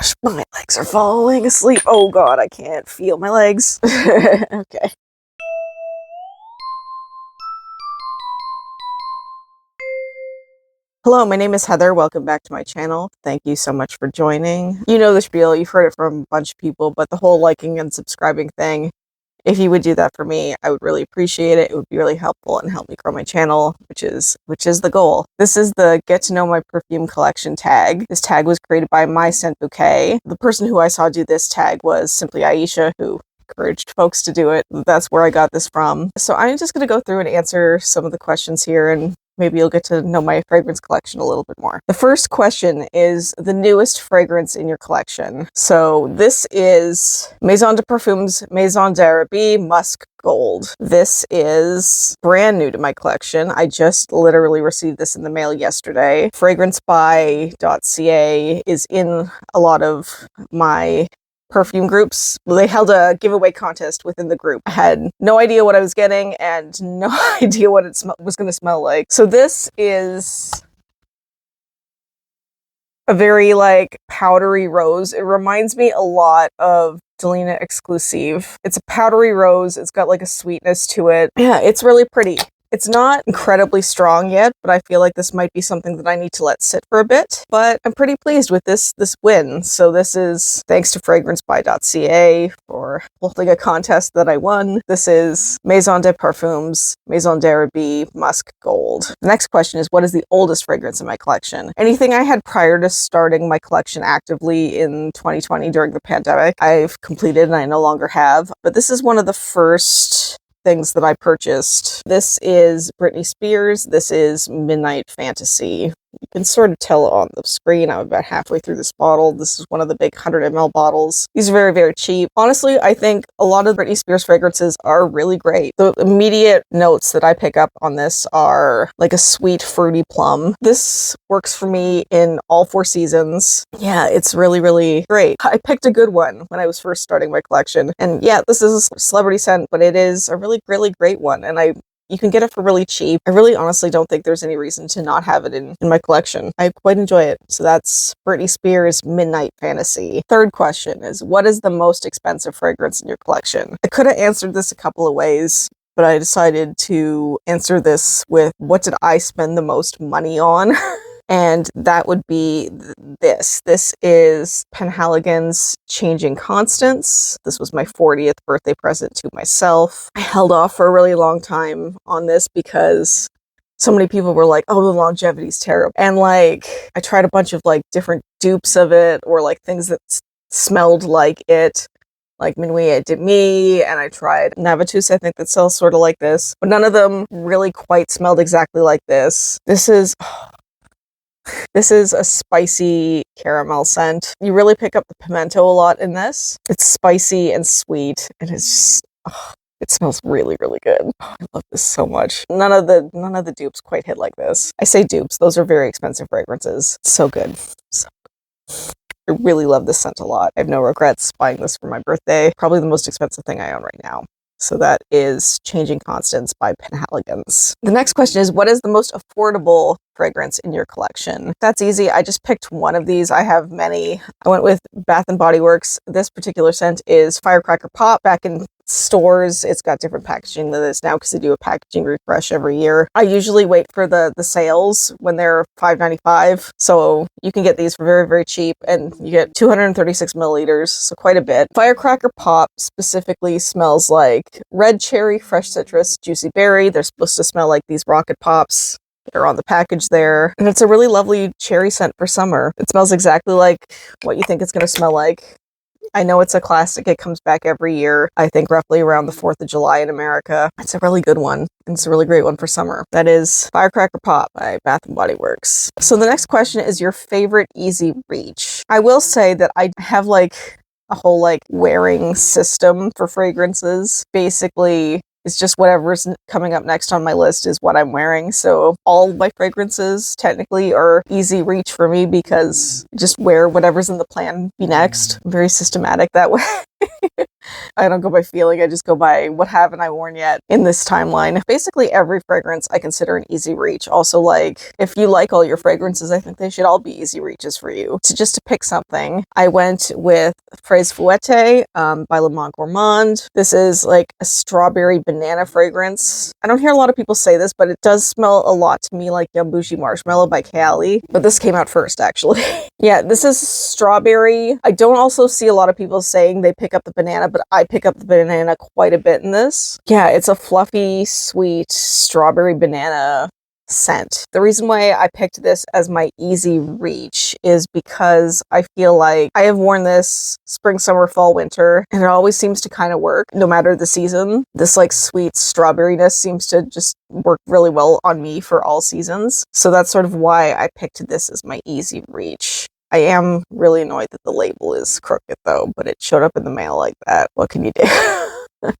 gosh, my legs are falling asleep. Oh god, I can't feel my legs. Okay. Hello, my name is Heather. Welcome back to my channel. Thank you so much for joining. You know the spiel, you've heard it from a bunch of people, but the whole liking and subscribing thing, if you would do that for me, I would really appreciate it. It would be really helpful and help me grow my channel, which is the goal. This is the Get to Know My Perfume Collection tag. This tag was created by My Scent Bouquet. The person who I saw do this tag was simply Aisha, who encouraged folks to do it. That's where I got this from. So I'm just going to go through and answer some of the questions here, and maybe you'll get to know my fragrance collection a little bit more. The first question is the newest fragrance in your collection. So this is Maison de Parfums Maison d'Arabie Musk Gold. This is brand new to my collection. I just literally received this in the mail yesterday. FragranceBuy.ca is in a lot of my perfume groups. They held a giveaway contest within the group. I had no idea what I was getting and no idea what it was going to smell like. So this is a very like powdery rose. It reminds me a lot of Delina Exclusive. It's a powdery rose. It's got like a sweetness to it. Yeah, it's really pretty. It's not incredibly strong yet, but I feel like this might be something that I need to let sit for a bit. But I'm pretty pleased with this win. So this is thanks to FragranceBuy.ca for holding a contest that I won. This is Maison de Parfums Maison d'Arabie Musk Gold. The next question is, what is the oldest fragrance in my collection? Anything I had prior to starting my collection actively in 2020 during the pandemic, I've completed and I no longer have. But this is one of the first things that I purchased. This is Britney Spears. This is Midnight Fantasy. You can sort of tell on the screen. I'm about halfway through this bottle. This is one of the big 100 ml bottles. These are very, very cheap. Honestly, I think a lot of Britney Spears fragrances are really great. The immediate notes that I pick up on this are like a sweet, fruity plum. This works for me in all 4 seasons. Yeah, it's really, really great. I picked a good one when I was first starting my collection. And yeah, this is a celebrity scent, but it is a really, really great one. And you can get it for really cheap. I really honestly don't think there's any reason to not have it in my collection. I quite enjoy it. So that's Britney Spears Midnight Fantasy. Third question is, what is the most expensive fragrance in your collection? I could have answered this a couple of ways, but I decided to answer this with what did I spend the most money on? And that would be this. This is Penhaligon's Changing Constants. This was my 40th birthday present to myself. I held off for a really long time on this because so many people were like, oh, the longevity's terrible. And like, I tried a bunch of like different dupes of it, or like things that smelled like it, like Minuit et Demi, and I tried Navatus, I think, that sells sort of like this, but none of them really quite smelled exactly like this. This is a spicy caramel scent. You really pick up the pimento a lot in this. It's spicy and sweet, and it's just, it smells really, really good. Oh, I love this so much. None of the dupes quite hit like this. I say dupes, those are very expensive fragrances. It's so good. So good. I really love this scent a lot. I have no regrets buying this for my birthday. Probably the most expensive thing I own right now. So that is Changing Constants by Penhaligon's. The next question is, what is the most affordable fragrance in your collection? That's easy. I just picked one of these. I have many. I went with Bath & Body Works. This particular scent is Firecracker Pop. Back in stores, it's got different packaging than this now because they do a packaging refresh every year. I usually wait for the sales when they're $5.95. So you can get these for very, very cheap, and you get 236 milliliters, so quite a bit. Firecracker Pop specifically smells like red cherry, fresh citrus, juicy berry. They're supposed to smell like these rocket pops. They're on the package there. And it's a really lovely cherry scent for summer. It smells exactly like what you think it's going to smell like. I know it's a classic. It comes back every year, I think roughly around the 4th of July in America. It's a really good one. And it's a really great one for summer. That is Firecracker Pop by Bath & Body Works. So the next question is your favorite easy reach. I will say that I have like a whole like wearing system for fragrances. Basically, it's just whatever's coming up next on my list is what I'm wearing. So all my fragrances technically are easy reach for me because I just wear whatever's in the plan be next. I'm very systematic that way. I don't go by feeling, I just go by what haven't I worn yet in this timeline. Basically every fragrance I consider an easy reach. Also, like, if you like all your fragrances, I think they should all be easy reaches for you. Just to pick something, I went with Fraise Fouette by Le Monde Gourmand. This is like a strawberry banana fragrance. I don't hear a lot of people say this, but it does smell a lot to me like Yambushi Marshmallow by Kali. But this came out first, actually. Yeah, this is strawberry. I don't also see a lot of people saying they pick up the banana, but I pick up the banana quite a bit in this. Yeah, it's a fluffy, sweet strawberry banana scent. The reason why I picked this as my easy reach is because I feel like I have worn this spring, summer, fall, winter, and it always seems to kind of work no matter the season. This like sweet strawberryness seems to just work really well on me for all seasons. So that's sort of why I picked this as my easy reach. I am really annoyed that the label is crooked though, but it showed up in the mail like that. What can you do?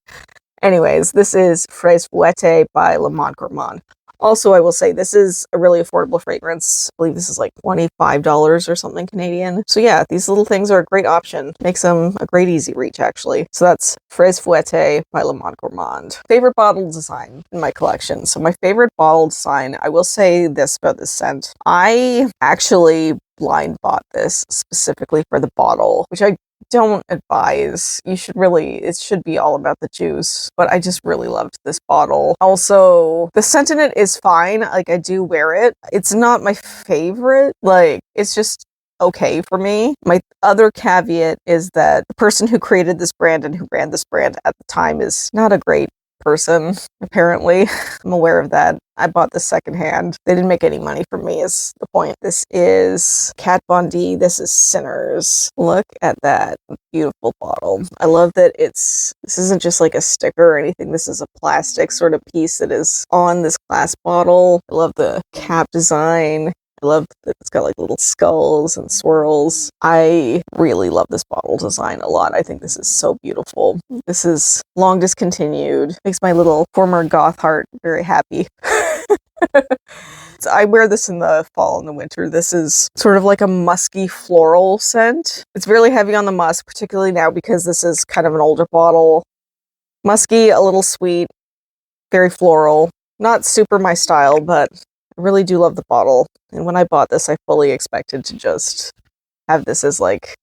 Anyways, this is Fraise Fouette by Le Monde Gourmand. Also, I will say this is a really affordable fragrance. I believe this is like $25 or something Canadian. So yeah, these little things are a great option. Makes them a great easy reach, actually. So that's Fraise Fouette by Le Monde Gourmand. Favorite bottle design in my collection. So my favorite bottle design, I will say this about this scent. I actually blind bought this specifically for the bottle, which I don't advise. You should really, it should be all about the juice, but I just really loved this bottle. Also, the scent in it is fine. Like, I do wear it. It's not my favorite. Like, it's just okay for me. My other caveat is that the person who created this brand and who ran this brand at the time is not a great person, apparently. I'm aware of that. I bought this secondhand. They didn't make any money from me is the point. This is Kat Von D. This is Sinners. Look at that beautiful bottle. I love that this isn't just like a sticker or anything. This is a plastic sort of piece that is on this glass bottle. I love the cap design. I love that it's got like little skulls and swirls. I really love this bottle design a lot. I think this is so beautiful. This is long discontinued. Makes my little former goth heart very happy. So I wear this in the fall and the winter. This is sort of like a musky floral scent. It's really heavy on the musk, particularly now because this is kind of an older bottle. Musky, a little sweet, very floral. Not super my style, but I really do love the bottle. And when I bought this, I fully expected to just have this as like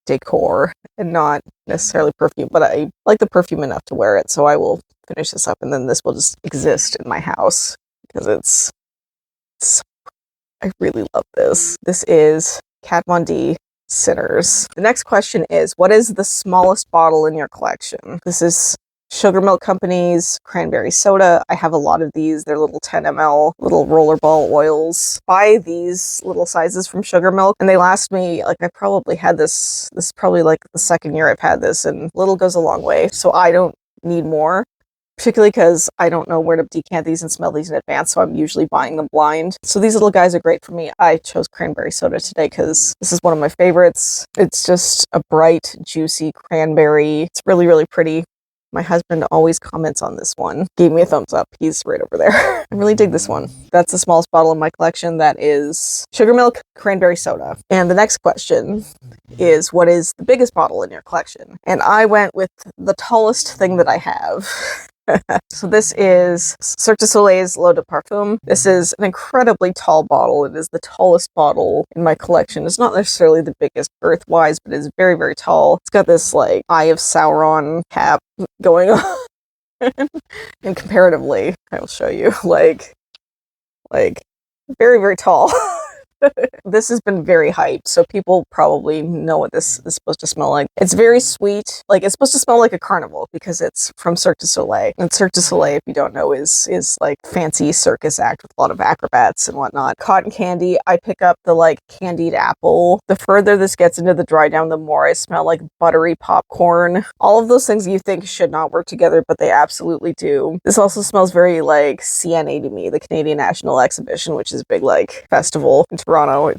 decor and not necessarily perfume, but I like the perfume enough to wear it, so I will finish this up and then this will just exist in my house because it's I really love this. This is Kat Von D, Sinners. The next question is, what is the smallest bottle in your collection? This is Sugar Milk Company's cranberry soda. I have a lot of these. They're little 10 ml, little rollerball oils. Buy these little sizes from Sugar Milk, and they last me, like, I probably had this is probably like the second year I've had this, and little goes a long way, so I don't need more. Particularly because I don't know where to decant these and smell these in advance, so I'm usually buying them blind. So these little guys are great for me. I chose cranberry soda today because this is one of my favorites. It's just a bright, juicy cranberry. It's really, really pretty. My husband always comments on this one. Gave me a thumbs up. He's right over there. I really dig this one. That's the smallest bottle in my collection. That is Sugar Milk Cranberry Soda. And the next question is, what is the biggest bottle in your collection? And I went with the tallest thing that I have. So this is Cirque du Soleil's L'Eau de Parfum. This is an incredibly tall bottle. It is the tallest bottle in my collection. It's not necessarily the biggest girth-wise, but it's very, very tall. It's got this like Eye of Sauron cap going on. And comparatively, I will show you, like very, very tall. This has been very hyped, so people probably know what this is supposed to smell like. It's very sweet. Like, it's supposed to smell like a carnival because it's from Cirque du Soleil. And Cirque du Soleil, if you don't know, is like fancy circus act with a lot of acrobats and whatnot. Cotton candy, I pick up the like candied apple. The further this gets into the dry down, the more I smell like buttery popcorn. All of those things you think should not work together, but they absolutely do. This also smells very like CNA to me, the Canadian National Exhibition, which is a big like festival in Toronto.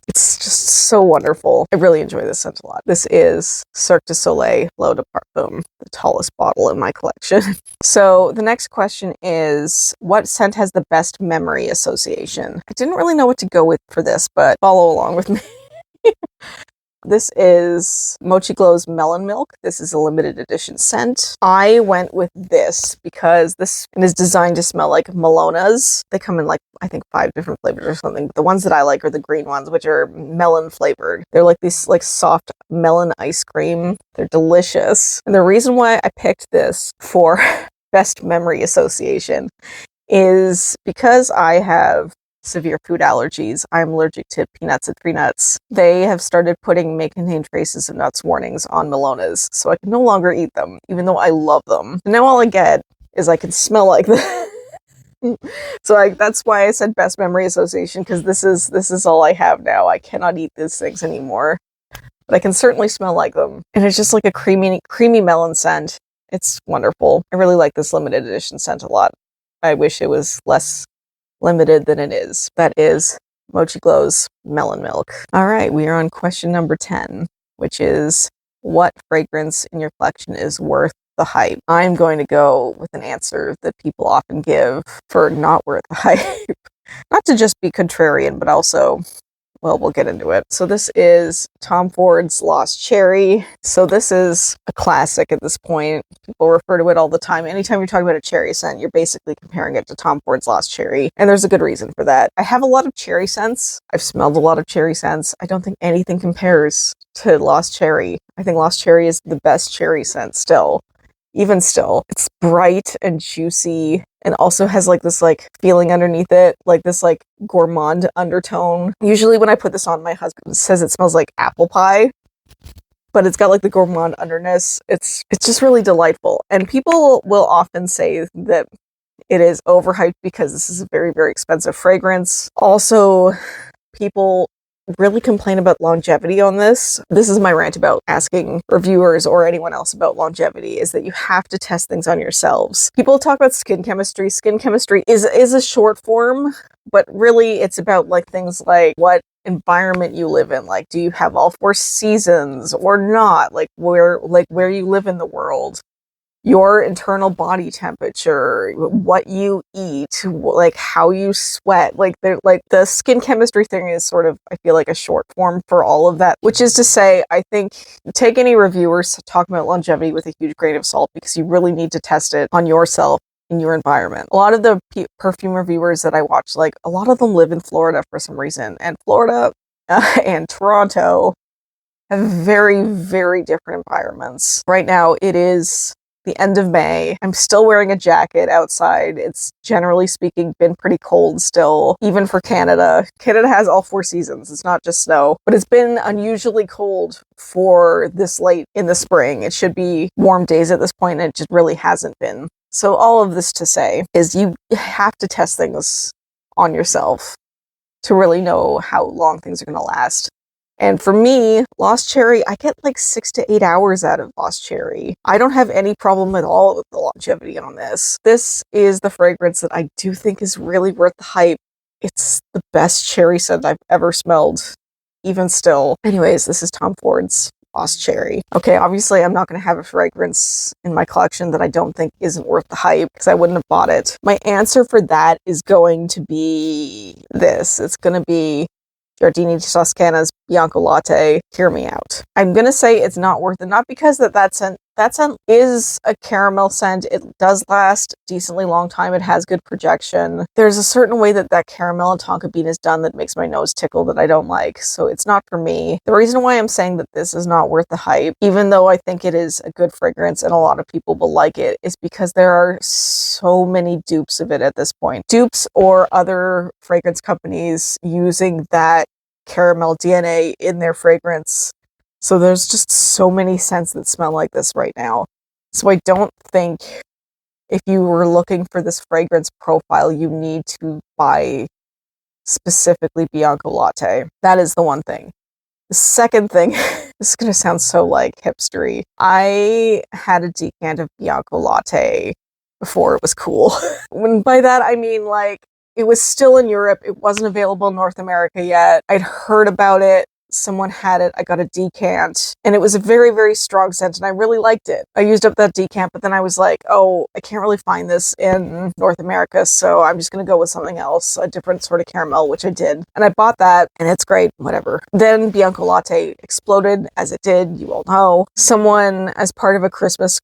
It's just so wonderful. I really enjoy this scent a lot. This is Cirque du Soleil L'Eau de Parfum, the tallest bottle in my collection. So the next question is, what scent has the best memory association? I didn't really know what to go with for this, but follow along with me. This is Mochi Glow's Melon Milk. This is a limited edition scent. I went with this because this is designed to smell like Melonas. They come in like, I think 5 different flavors or something. The ones that I like are the green ones, which are melon flavored. They're like these like soft melon ice cream. They're delicious. And the reason why I picked this for best memory association is because I have severe food allergies. I'm allergic to peanuts and tree nuts. They have started putting may contain traces of nuts warnings on Melonas, so I can no longer eat them, even though I love them. And now all I get is I can smell like them. So that's why I said best memory association, because this is all I have now. I cannot eat these things anymore, but I can certainly smell like them. And it's just like a creamy melon scent. It's wonderful. I really like this limited edition scent a lot. I wish it was less limited than it is. That is Mochi Glow's Melon Milk. All right, we are on question number 10, which is what fragrance in your collection is worth the hype? I'm going to go with an answer that people often give for not worth the hype. Not to just be contrarian, but also, well, we'll get into it. So this is Tom Ford's Lost Cherry. So this is a classic at this point. People refer to it all the time. Anytime you're talking about a cherry scent, you're basically comparing it to Tom Ford's Lost Cherry. And there's a good reason for that. I have a lot of cherry scents. I've smelled a lot of cherry scents. I don't think anything compares to Lost Cherry. I think Lost Cherry is the best cherry scent still. Even still, it's bright and juicy and also has like this like feeling underneath it, like this like gourmand undertone. Usually when I put this on, my husband says it smells like apple pie, but it's got like the gourmand underness. It's just really delightful. And people will often say that it is overhyped because this is a very, very expensive fragrance. Also, people really complain about longevity on this. This is my rant about asking reviewers or anyone else about longevity, is that you have to test things on yourselves. People talk about skin chemistry. Skin chemistry is a short form, but really it's about like things like what environment you live in. Like, do you have all 4 seasons or not? Like where you live in the world. Your internal body temperature, what you eat, like how you sweat, like the skin chemistry thing is sort of, I feel like, a short form for all of that, which is to say, I think take any reviewers talking about longevity with a huge grain of salt, because you really need to test it on yourself in your environment. A lot of the perfume reviewers that I watch, like a lot of them live in Florida for some reason, and Florida and Toronto have very, very different environments. Right now, it is the end of May. I'm still wearing a jacket outside. It's generally speaking been pretty cold still, even for Canada. Canada has all 4 seasons. It's not just snow, but it's been unusually cold for this late in the spring. It should be warm days at this point, and it just really hasn't been. So all of this to say is you have to test things on yourself to really know how long things are going to last. And for me, Lost Cherry, I get like 6 to 8 hours out of Lost Cherry. I don't have any problem at all with the longevity on this. This is the fragrance that I do think is really worth the hype. It's the best cherry scent I've ever smelled, even still. Anyways, this is Tom Ford's Lost Cherry. Okay, obviously I'm not going to have a fragrance in my collection that I don't think isn't worth the hype, because I wouldn't have bought it. My answer for that is going to be this. It's going to be Giardini Toscana's Bianco Latte, Hear Me Out. I'm going to say it's not worth it, not because that scent is a caramel scent. It does last a decently long time. It has good projection. There's a certain way that caramel and tonka bean is done that makes my nose tickle that I don't like, so it's not for me. The reason why I'm saying that this is not worth the hype, even though I think it is a good fragrance and a lot of people will like it, is because there are so many dupes of it at this point. Dupes or other fragrance companies using that caramel DNA in their fragrance. So there's just so many scents that smell like this right now. So I don't think if you were looking for this fragrance profile, you need to buy specifically Bianco Latte. That is the one thing. The second thing, this is going to sound so like hipstery. I had a decant of Bianco Latte before it was cool. By that I mean like it was still in Europe. It wasn't available in North America yet. I'd heard about it someone had it. I got a decant, and it was a very, very strong scent, and I really liked it. I used up that decant, but then I was like, oh, I can't really find this in North America, so I'm just gonna go with something else, a different sort of caramel, which I did. And I bought that, and it's great, whatever. Then Bianco Latte exploded, as it did, you all know. Someone, as part of a Christmas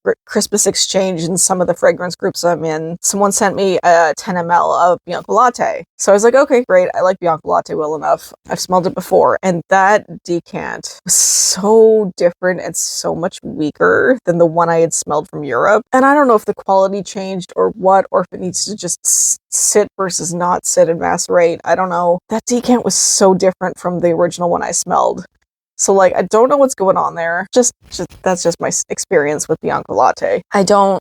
exchange in some of the fragrance groups I'm in, someone sent me a 10 ml of Bianco Latte. So I was like, okay, great, I like Bianco Latte well enough. I've smelled it before, and that decant was so different and so much weaker than the one I had smelled from Europe. And I don't know if the quality changed or what, or if it needs to just sit versus not sit and macerate. I don't know. That decant was so different from the original one I smelled. So, like, I don't know what's going on there. Just that's just my experience with Bianco Latte. I don't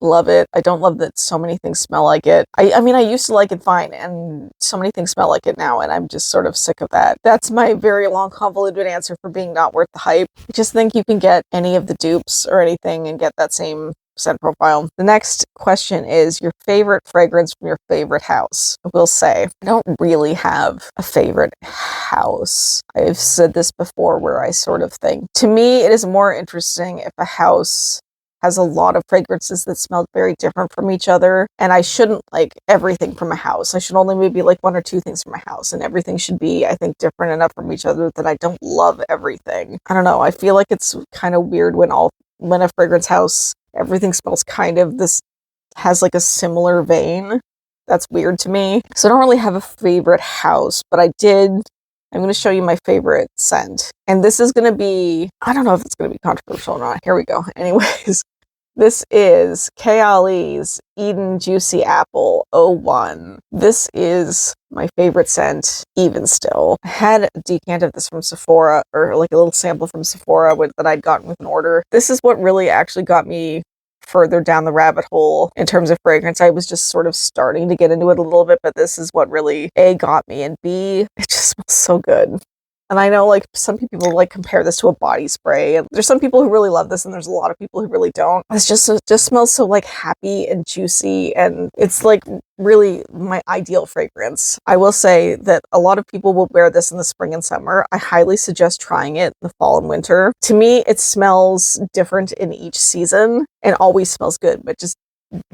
love it. I don't love that so many things smell like it. I mean, I used to like it fine, and so many things smell like it now, and I'm just sort of sick of that. That's my very long, convoluted answer for being not worth the hype. I just think you can get any of the dupes or anything and get that same scent profile. The next question is your favorite fragrance from your favorite house. I will say, I don't really have a favorite house. I've said this before where I sort of think, to me, it is more interesting if a house has a lot of fragrances that smell very different from each other, and I shouldn't like everything from a house. I should only maybe like one or two things from a house, and everything should be, I think, different enough from each other that I don't love everything. I don't know. I feel like it's kind of weird when a fragrance house, everything smells kind of this, has like a similar vein. That's weird to me. So I don't really have a favorite house, but I'm going to show you my favorite scent. And this is going to be, I don't know if it's going to be controversial or not. Here we go. Anyways, this is Kayali's Eden Juicy Apple 01. This is my favorite scent, even still. I had a decant of this from Sephora, or like a little sample from Sephora that I'd gotten with an order. This is what really actually got me further down the rabbit hole in terms of fragrance. I was just sort of starting to get into it a little bit, but this is what really A, got me, and B, it just smells so good. And I know like some people like compare this to a body spray, and there's some people who really love this, and there's a lot of people who really don't. It just smells so like happy and juicy, and it's like really my ideal fragrance. I will say that a lot of people will wear this in the spring and summer. I highly suggest trying it in the fall and winter. To me, it smells different in each season and always smells good, but just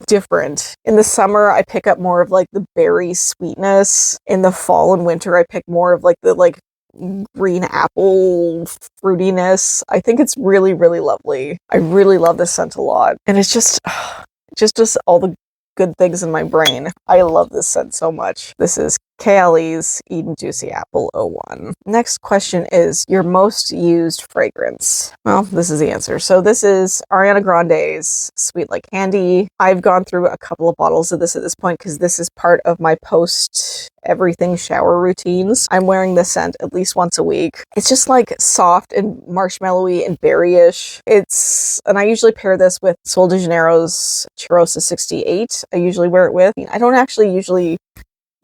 different. In the summer, I pick up more of like the berry sweetness. In the fall and winter, I pick more of like the like green apple fruitiness. I think it's really, really lovely. I really love this scent a lot. And it's just all the good things in my brain. I love this scent so much. This is Kayali's Eden Juicy Apple 01. Next question is your most used fragrance. Well, this is the answer. So this is Ariana Grande's Sweet Like Candy. I've gone through a couple of bottles of this at this point because this is part of my post everything shower routines. I'm wearing this scent at least once a week. It's just like soft and marshmallowy and berryish. And I usually pair this with Sol de Janeiro's Cheirosa 68. I usually wear it with. I don't actually usually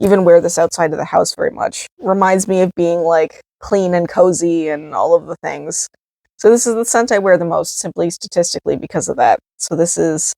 even wear this outside of the house very much. Reminds me of being like clean and cozy and all of the things. So this is the scent I wear the most, simply statistically because of that. So this is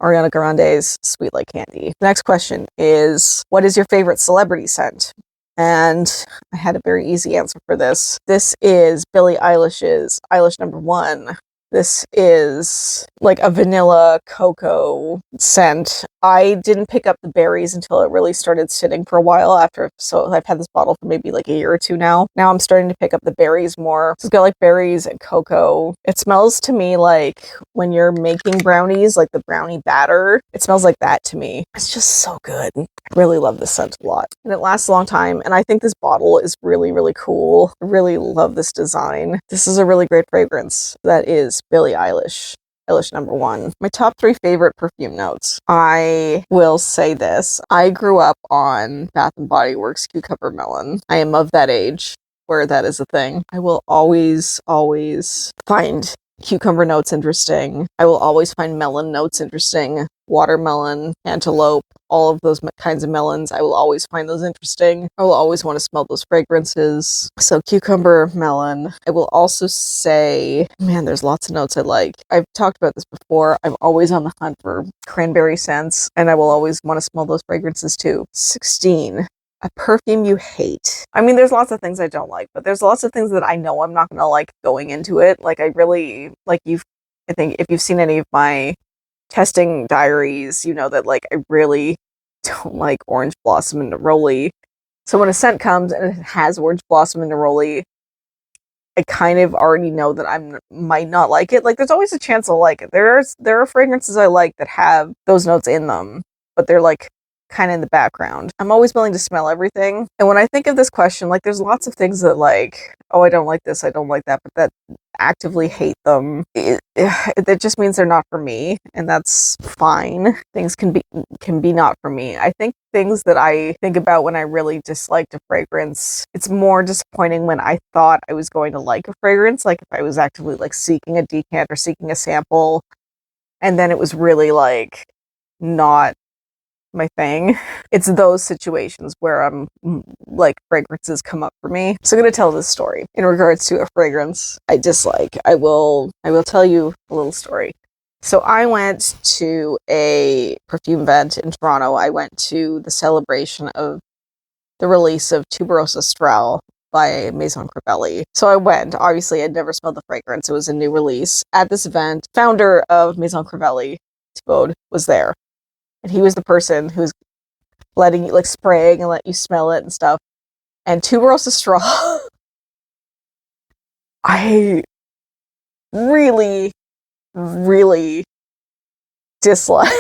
Ariana Grande's Sweet Like Candy. The next question is, what is your favorite celebrity scent? And I had a very easy answer for this. This is Billie Eilish's Eilish #1. This is like a vanilla cocoa scent. I didn't pick up the berries until it really started sitting for a while after. So I've had this bottle for maybe like a year or two now. Now I'm starting to pick up the berries more. So it's got like berries and cocoa. It smells to me like when you're making brownies, like the brownie batter. It smells like that to me. It's just so good. I really love this scent a lot. And it lasts a long time. And I think this bottle is really, really cool. I really love this design. This is a really great fragrance. That is Billie Eilish. Eilish #1. My top 3 favorite perfume notes. I will say this. I grew up on Bath & Body Works Cucumber Melon. I am of that age where that is a thing. I will always find cucumber notes interesting. I will always find melon notes interesting. Watermelon, antelope, all of those kinds of melons. I will always find those interesting. I will always want to smell those fragrances. So cucumber, melon. I will also say, man, there's lots of notes I like. I've talked about this before. I'm always on the hunt for cranberry scents, and I will always want to smell those fragrances too. 16. A perfume you hate. I mean, there's lots of things I don't like, but there's lots of things that I know I'm not gonna like going into it. Like I really like I think if you've seen any of my testing diaries, you know that like I really don't like orange blossom and neroli. So when a scent comes and it has orange blossom and neroli, I kind of already know that I might not like it. Like there's always a chance I'll like it. There are fragrances I like that have those notes in them, but they're like kind of in the background. I'm always willing to smell everything. And when I think of this question, like there's lots of things that like, oh, I don't like this, I don't like that, but that actively hate them, it just means they're not for me, and that's fine. Things can be not for me. I think things that I think about when I really disliked a fragrance, it's more disappointing when I thought I was going to like a fragrance, like if I was actively like seeking a decant or seeking a sample, and then it was really like not my thing. It's those situations where I'm like fragrances come up for me. So I'm gonna tell this story in regards to a fragrance I dislike. I will tell you a little story. So I went to a perfume event in Toronto. I went to the celebration of the release of Tuberosa Strahl by Maison Crivelli. So I went. Obviously, I'd never smelled the fragrance. It was a new release. At this event, founder of Maison Crivelli, Thibaud, was there. And he was the person who's letting you, like, spraying and let you smell it and stuff. And Tuberosa Strahl, I really, really dislike.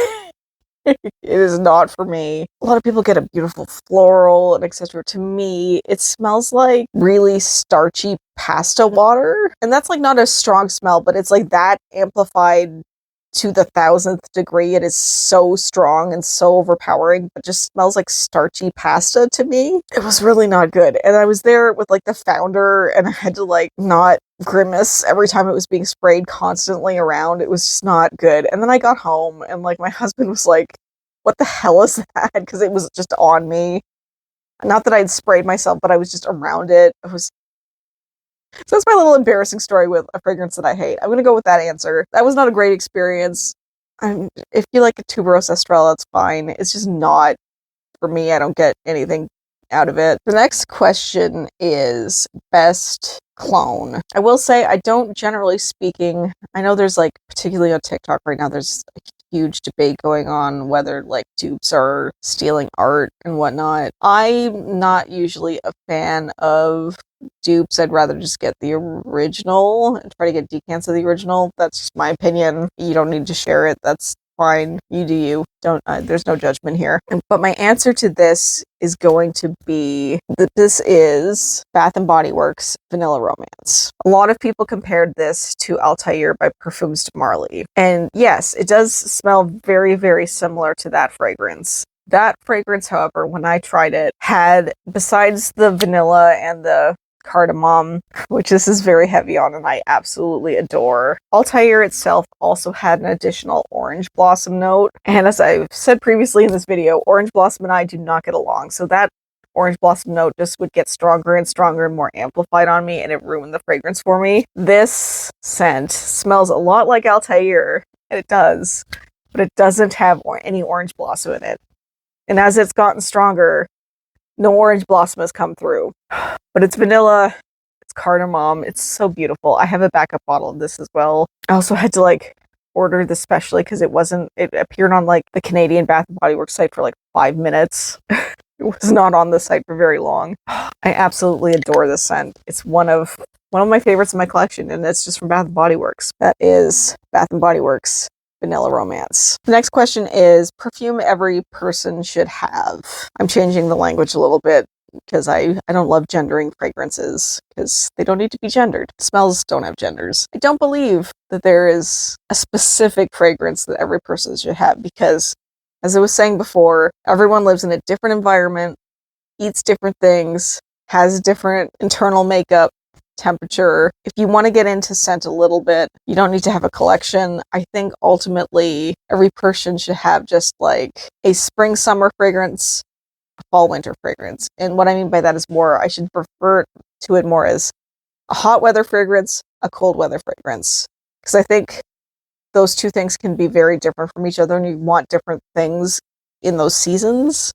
It is not for me. A lot of people get a beautiful floral and etc. To me, it smells like really starchy pasta water. And that's like not a strong smell, but it's like that amplified to the 1000th degree. It is so strong and so overpowering, but just smells like starchy pasta to me. It was really not good. And I was there with like the founder, and I had to like not grimace every time it was being sprayed constantly around. It was just not good. And then I got home and like my husband was like, what the hell is that? Because it was just on me. Not that I'd sprayed myself, but I was just around it. So that's my little embarrassing story with a fragrance that I hate. I'm gonna go with that answer. That was not a great experience. If you like a Tuberosa Strahl, that's fine. It's just not for me. I don't get anything out of it. The next question is best clone. I will say I don't, generally speaking, I know there's like, particularly on TikTok right now, there's a huge debate going on whether like dupes are stealing art and whatnot. I'm not usually a fan of dupes. I'd rather just get the original and try to get decants of the original. That's just my opinion. You don't need to share it. That's fine. You do you. Don't. There's no judgment here. But my answer to this is going to be that this is Bath and Body Works Vanilla Romance. A lot of people compared this to Altair by Parfums de Marly. And yes, it does smell very, very similar to that fragrance. That fragrance, however, when I tried it, had, besides the vanilla and the cardamom, which this is very heavy on and I absolutely adore, Altair itself also had an additional orange blossom note. And as I've said previously in this video, orange blossom and I do not get along. So that orange blossom note just would get stronger and stronger and more amplified on me, and it ruined the fragrance for me. This scent smells a lot like Altair, and it does, but it doesn't have any orange blossom in it. And as it's gotten stronger, no orange blossom has come through. But it's vanilla, it's cardamom, it's so beautiful. I have a backup bottle of this as well. I also had to like order this specially because it appeared on like the Canadian Bath and Body Works site for like 5 minutes. It was not on the site for very long. I absolutely adore this scent. It's one of my favorites in my collection, and it's just from Bath and Body Works. That is Bath and Body Works Vanilla Romance. The next question is perfume every person should have. I'm changing the language a little bit because I don't love gendering fragrances because they don't need to be gendered. Smells don't have genders. I don't believe that there is a specific fragrance that every person should have because, as I was saying before, everyone lives in a different environment, eats different things, has different internal makeup, temperature. If you want to get into scent a little bit, you don't need to have a collection. I think ultimately every person should have just like a spring summer fragrance, a fall winter fragrance. And what I mean by that is I should refer to it more as a hot weather fragrance, a cold weather fragrance. Because I think those two things can be very different from each other and you want different things in those seasons.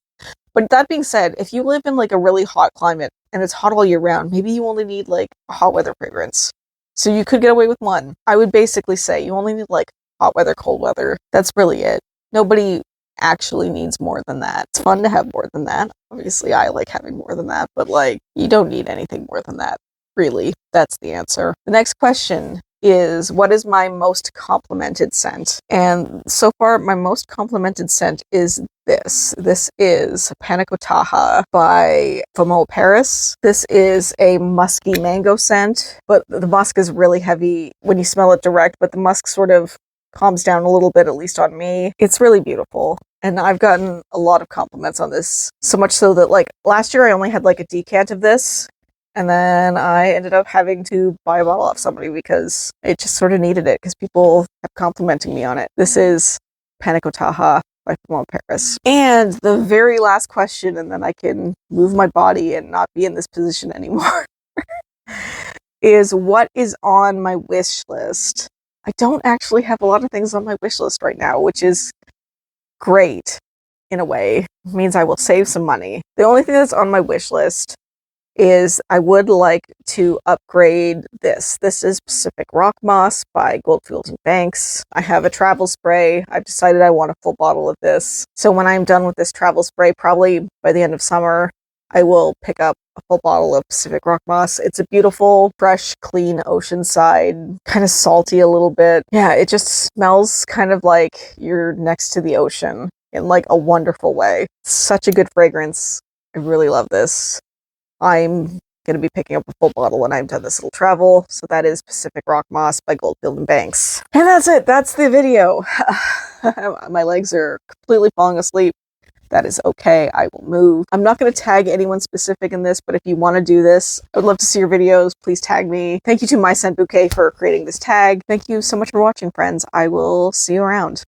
But that being said, if you live in like a really hot climate and it's hot all year round, maybe you only need like a hot weather fragrance. So you could get away with one. I would basically say you only need like hot weather, cold weather. That's really it. Nobody actually needs more than that. It's fun to have more than that. Obviously, I like having more than that, but like, you don't need anything more than that. Really, that's the answer. The next question is, what is my most complimented scent? And so far, my most complimented scent is this. This is Panacottaja by Famo Paris. This is a musky mango scent, but the musk is really heavy when you smell it direct, but the musk sort of calms down a little bit, at least on me. It's really beautiful. And I've gotten a lot of compliments on this, so much so that like last year I only had like a decant of this, and then I ended up having to buy a bottle off somebody because it just sort of needed it because people kept complimenting me on it. This is Panacottaja by Famo Paris. And the very last question, and then I can move my body and not be in this position anymore, is what is on my wish list? I don't actually have a lot of things on my wish list right now, which is great in a way. It means I will save some money. The only thing that's on my wish list is I would like to upgrade this. This is Pacific Rock Moss by Goldfield and Banks. I have a travel spray. I've decided I want a full bottle of this. So when I'm done with this travel spray, probably by the end of summer, I will pick up a full bottle of Pacific Rock Moss. It's a beautiful, fresh, clean oceanside, kind of salty a little bit. Yeah, it just smells kind of like you're next to the ocean in like a wonderful way. Such a good fragrance. I really love this. I'm going to be picking up a full bottle when I'm done this little travel. So that is Pacific Rock Moss by Goldfield and Banks. And that's it. That's the video. My legs are completely falling asleep. That is okay. I will move. I'm not going to tag anyone specific in this, but if you want to do this, I would love to see your videos. Please tag me. Thank you to My Scent Bouquet for creating this tag. Thank you so much for watching, friends. I will see you around.